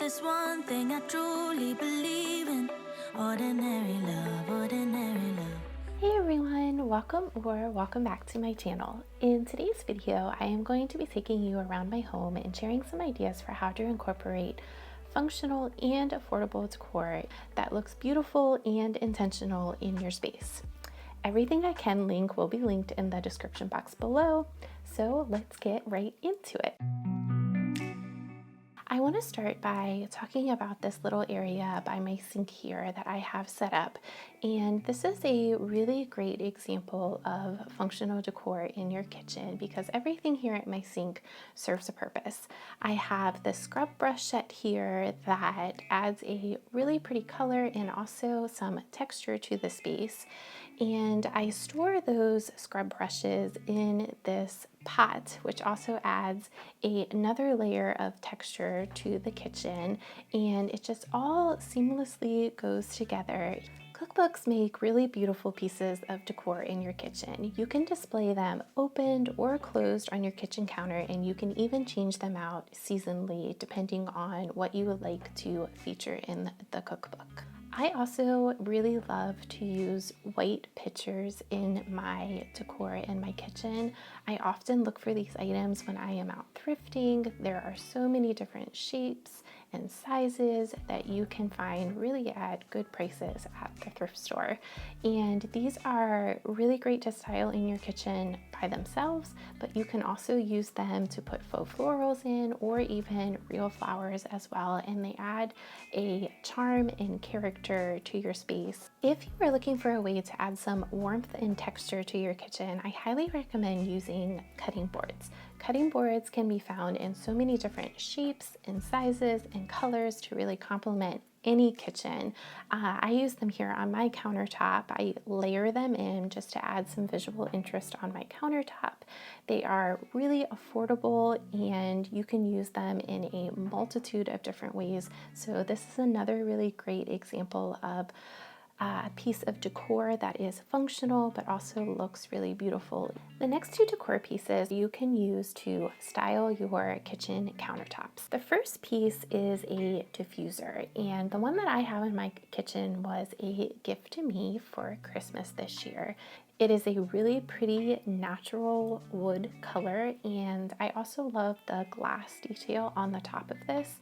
is one thing I truly believe in. Ordinary love, ordinary love. Hey everyone, welcome back to my channel. In today's video, I am going to be taking you around my home and sharing some ideas for how to incorporate functional and affordable decor that looks beautiful and intentional in your space. Everything I can link will be linked in the description box below, so let's get right into it. I want to start by talking about this little area by my sink here that I have set up. And this is a really great example of functional decor in your kitchen because everything here at my sink serves a purpose. I have the scrub brush set here that adds a really pretty color and also some texture to the space. And I store those scrub brushes in this pot, which also adds another layer of texture to the kitchen, and it just all seamlessly goes together. Cookbooks make really beautiful pieces of decor in your kitchen. You can display them opened or closed on your kitchen counter, and you can even change them out seasonally depending on what you would like to feature in the cookbook. I also really love to use white pictures in my decor in my kitchen. I often look for these items when I am out thrifting. There are so many different shapes and sizes that you can find really at good prices at the thrift store. And these are really great to style in your kitchen by themselves, but you can also use them to put faux florals in or even real flowers as well, and they add a charm and character to your space. If you are looking for a way to add some warmth and texture to your kitchen, I highly recommend using cutting boards. Cutting boards can be found in so many different shapes and sizes and colors to really complement any kitchen. I use them here on my countertop. I layer them in just to add some visual interest on my countertop. They are really affordable and you can use them in a multitude of different ways. So this is another really great example of a piece of decor that is functional but also looks really beautiful. The next two decor pieces you can use to style your kitchen countertops. The first piece is a diffuser, and the one that I have in my kitchen was a gift to me for Christmas this year. It is a really pretty natural wood color, and I also love the glass detail on the top of this.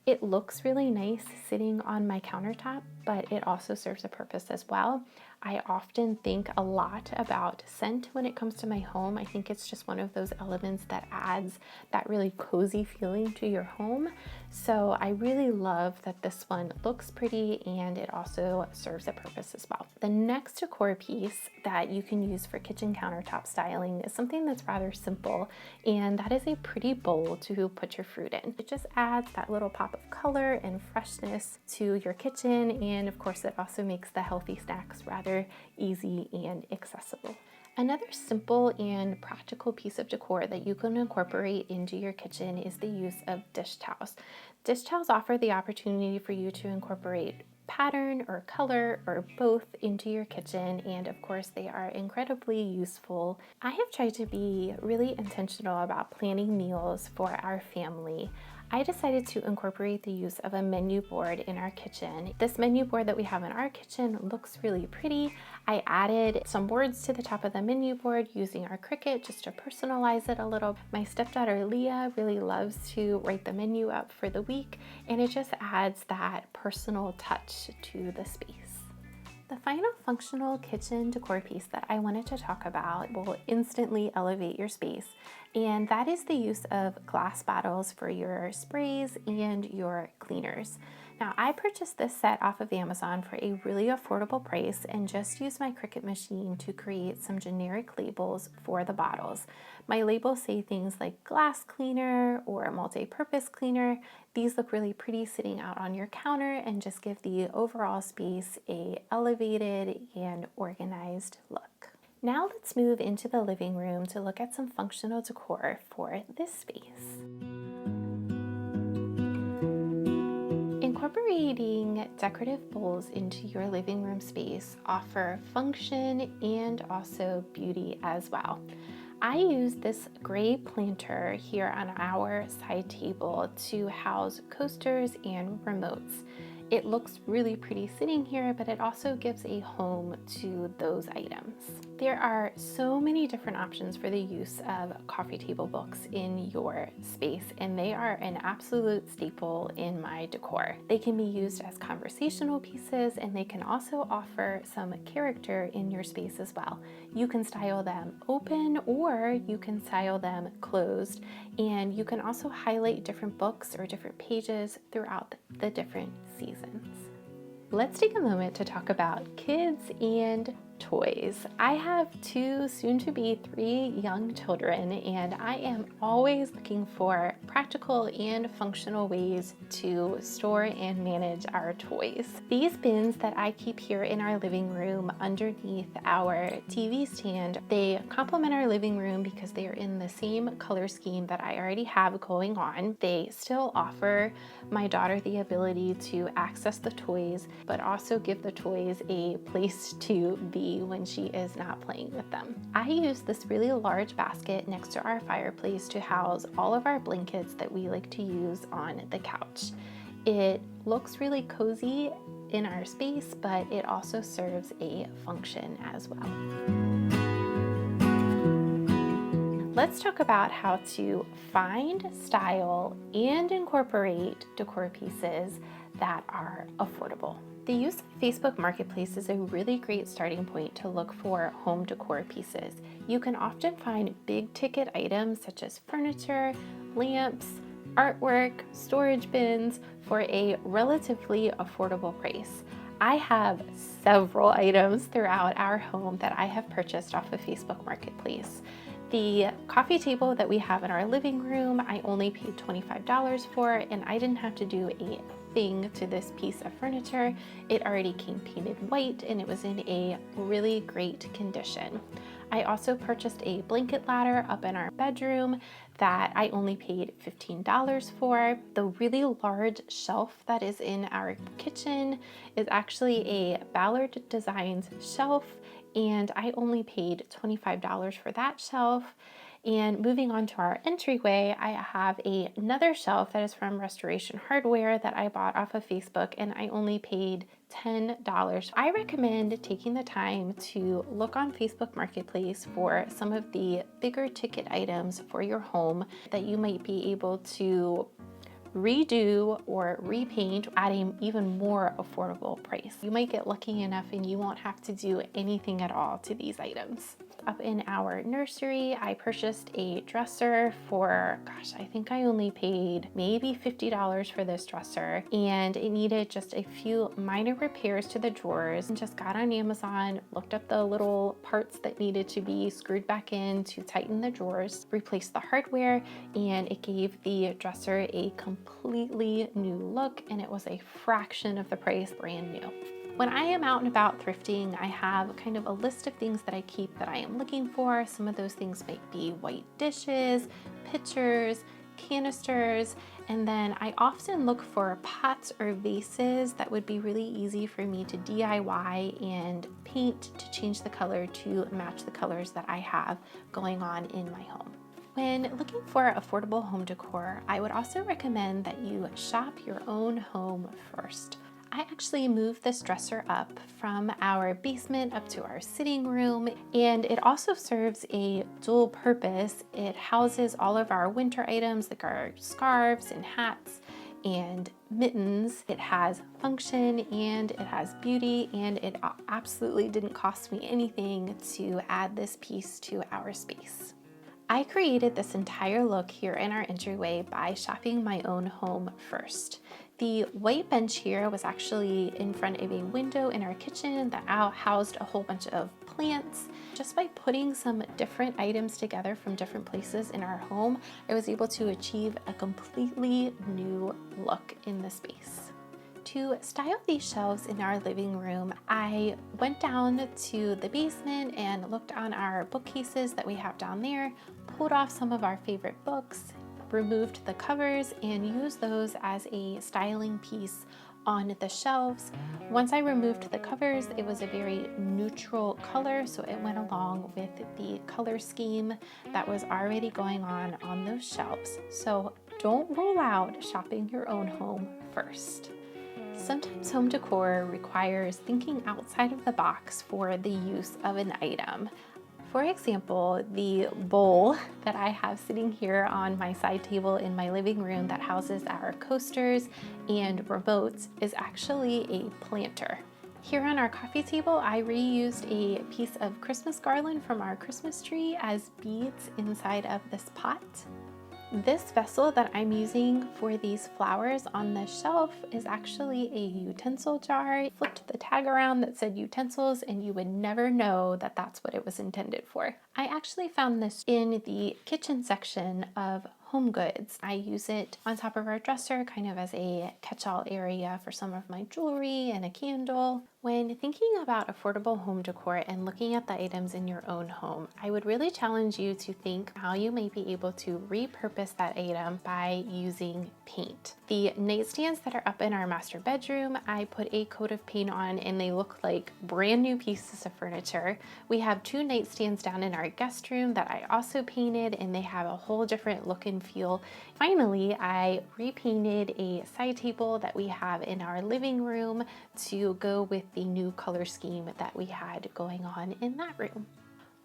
It looks really nice sitting on my countertop, but it also serves a purpose as well. I often think a lot about scent when it comes to my home. I think it's just one of those elements that adds that really cozy feeling to your home. So I really love that this one looks pretty and it also serves a purpose as well. The next decor piece that you can use for kitchen countertop styling is something that's rather simple, and that is a pretty bowl to put your fruit in. It just adds that little pop of color and freshness to your kitchen, and of course it also makes the healthy snacks rather easy and accessible. Another simple and practical piece of decor that you can incorporate into your kitchen is the use of dish towels. Dish towels offer the opportunity for you to incorporate pattern or color or both into your kitchen, and of course they are incredibly useful. I have tried to be really intentional about planning meals for our family. I decided to incorporate the use of a menu board in our kitchen. This menu board that we have in our kitchen looks really pretty. I added some words to the top of the menu board using our Cricut just to personalize it a little. My stepdaughter Leah really loves to write the menu up for the week, and it just adds that personal touch to the space. The final functional kitchen decor piece that I wanted to talk about will instantly elevate your space, and that is the use of glass bottles for your sprays and your cleaners. Now, I purchased this set off of Amazon for a really affordable price and just used my Cricut machine to create some generic labels for the bottles. My labels say things like glass cleaner or multi-purpose cleaner. These look really pretty sitting out on your counter and just give the overall space a elevated and organized look. Now let's move into the living room to look at some functional decor for this space. Incorporating decorative bowls into your living room space offer function and also beauty as well. I use this gray planter here on our side table to house coasters and remotes. It looks really pretty sitting here, but it also gives a home to those items. There are so many different options for the use of coffee table books in your space, and they are an absolute staple in my decor. They can be used as conversational pieces, and they can also offer some character in your space as well. You can style them open or you can style them closed, and you can also highlight different books or different pages throughout the different seasons. Let's take a moment to talk about kids and toys. I have two, soon to be three young children, and I am always looking for practical and functional ways to store and manage our toys. These bins that I keep here in our living room underneath our TV stand, they complement our living room because they are in the same color scheme that I already have going on. They still offer my daughter the ability to access the toys, but also give the toys a place to be when she is not playing with them. I use this really large basket next to our fireplace to house all of our blankets that we like to use on the couch. It looks really cozy in our space, but it also serves a function as well. Let's talk about how to find, style, and incorporate decor pieces that are affordable. The use of Facebook Marketplace is a really great starting point to look for home decor pieces. You can often find big ticket items such as furniture, lamps, artwork, storage bins for a relatively affordable price. I have several items throughout our home that I have purchased off of Facebook Marketplace. The coffee table that we have in our living room, I only paid $25 for, and I didn't have to do a thing to this piece of furniture. It already came painted white and it was in a really great condition. I also purchased a blanket ladder up in our bedroom that I only paid $15 for. The really large shelf that is in our kitchen is actually a Ballard Designs shelf, and I only paid $25 for that shelf. And moving on to our entryway, I have another shelf that is from Restoration Hardware that I bought off of Facebook, and I only paid $10. I recommend taking the time to look on Facebook Marketplace for some of the bigger ticket items for your home that you might be able to redo or repaint at an even more affordable price. You might get lucky enough and you won't have to do anything at all to these items. Up in our nursery, I purchased a dresser for, I think I only paid maybe $50 for this dresser, and it needed just a few minor repairs to the drawers, and just got on Amazon, looked up the little parts that needed to be screwed back in to tighten the drawers, replaced the hardware, and it gave the dresser a completely new look, and it was a fraction of the price, brand new. When I am out and about thrifting, I have kind of a list of things that I keep that I am looking for. Some of those things might be white dishes, pitchers, canisters, and then I often look for pots or vases that would be really easy for me to DIY and paint to change the color to match the colors that I have going on in my home. When looking for affordable home decor, I would also recommend that you shop your own home first. I actually moved this dresser up from our basement up to our sitting room, and it also serves a dual purpose. It houses all of our winter items like our scarves and hats and mittens. It has function and it has beauty, and it absolutely didn't cost me anything to add this piece to our space. I created this entire look here in our entryway by shopping my own home first. The white bench here was actually in front of a window in our kitchen that housed a whole bunch of plants. Just by putting some different items together from different places in our home, I was able to achieve a completely new look in the space. To style these shelves in our living room, I went down to the basement and looked on our bookcases that we have down there, pulled off some of our favorite books, removed the covers, and used those as a styling piece on the shelves. Once I removed the covers, it was a very neutral color, so it went along with the color scheme that was already going on those shelves. So don't rule out shopping your own home first. Sometimes home decor requires thinking outside of the box for the use of an item. For example, the bowl that I have sitting here on my side table in my living room that houses our coasters and remotes is actually a planter. Here on our coffee table, I reused a piece of Christmas garland from our Christmas tree as beads inside of this pot. This vessel that I'm using for these flowers on the shelf is actually a utensil jar. I flipped the tag around that said utensils and you would never know that that's what it was intended for. I actually found this in the kitchen section of Home Goods. I use it on top of our dresser kind of as a catch-all area for some of my jewelry and a candle. When thinking about affordable home decor and looking at the items in your own home, I would really challenge you to think how you may be able to repurpose that item by using paint. The nightstands that are up in our master bedroom, I put a coat of paint on and they look like brand new pieces of furniture. We have 2 nightstands down in our guest room that I also painted and they have a whole different look and feel. Finally, I repainted a side table that we have in our living room to go with the new color scheme that we had going on in that room.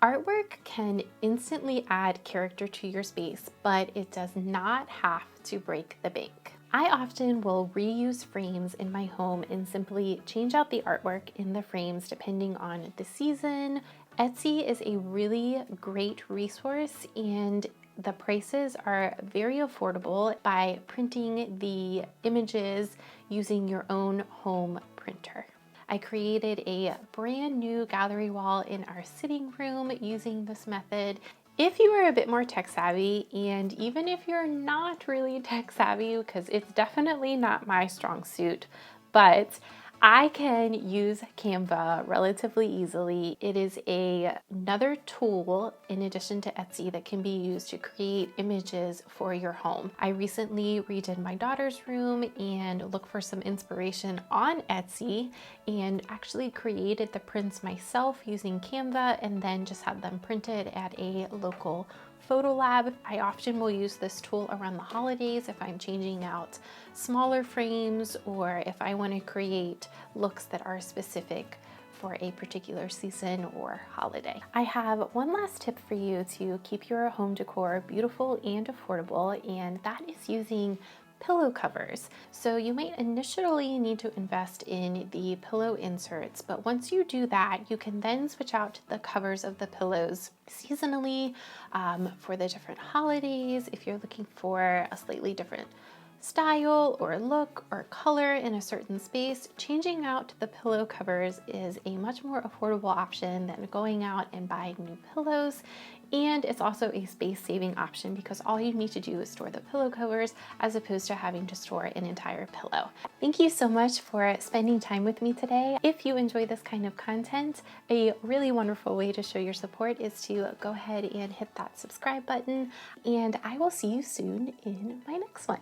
Artwork can instantly add character to your space, but it does not have to break the bank. I often will reuse frames in my home and simply change out the artwork in the frames depending on the season. Etsy is a really great resource and the prices are very affordable by printing the images using your own home printer. I created a brand new gallery wall in our sitting room using this method. If you are a bit more tech savvy, and even if you're not really tech savvy, because it's definitely not my strong suit, but I can use Canva relatively easily. It is another tool in addition to Etsy that can be used to create images for your home. I recently redid my daughter's room and looked for some inspiration on Etsy and actually created the prints myself using Canva and then just had them printed at a local photo lab. I often will use this tool around the holidays if I'm changing out smaller frames or if I want to create looks that are specific for a particular season or holiday. I have one last tip for you to keep your home decor beautiful and affordable, and that is using pillow covers. So you might initially need to invest in the pillow inserts, but once you do that, you can then switch out the covers of the pillows seasonally for the different holidays. If you're looking for a slightly different style or look or color in a certain space, changing out the pillow covers is a much more affordable option than going out and buying new pillows. And it's also a space-saving option because all you need to do is store the pillow covers as opposed to having to store an entire pillow. Thank you so much for spending time with me today. If you enjoy this kind of content, a really wonderful way to show your support is to go ahead and hit that subscribe button, and I will see you soon in my next one.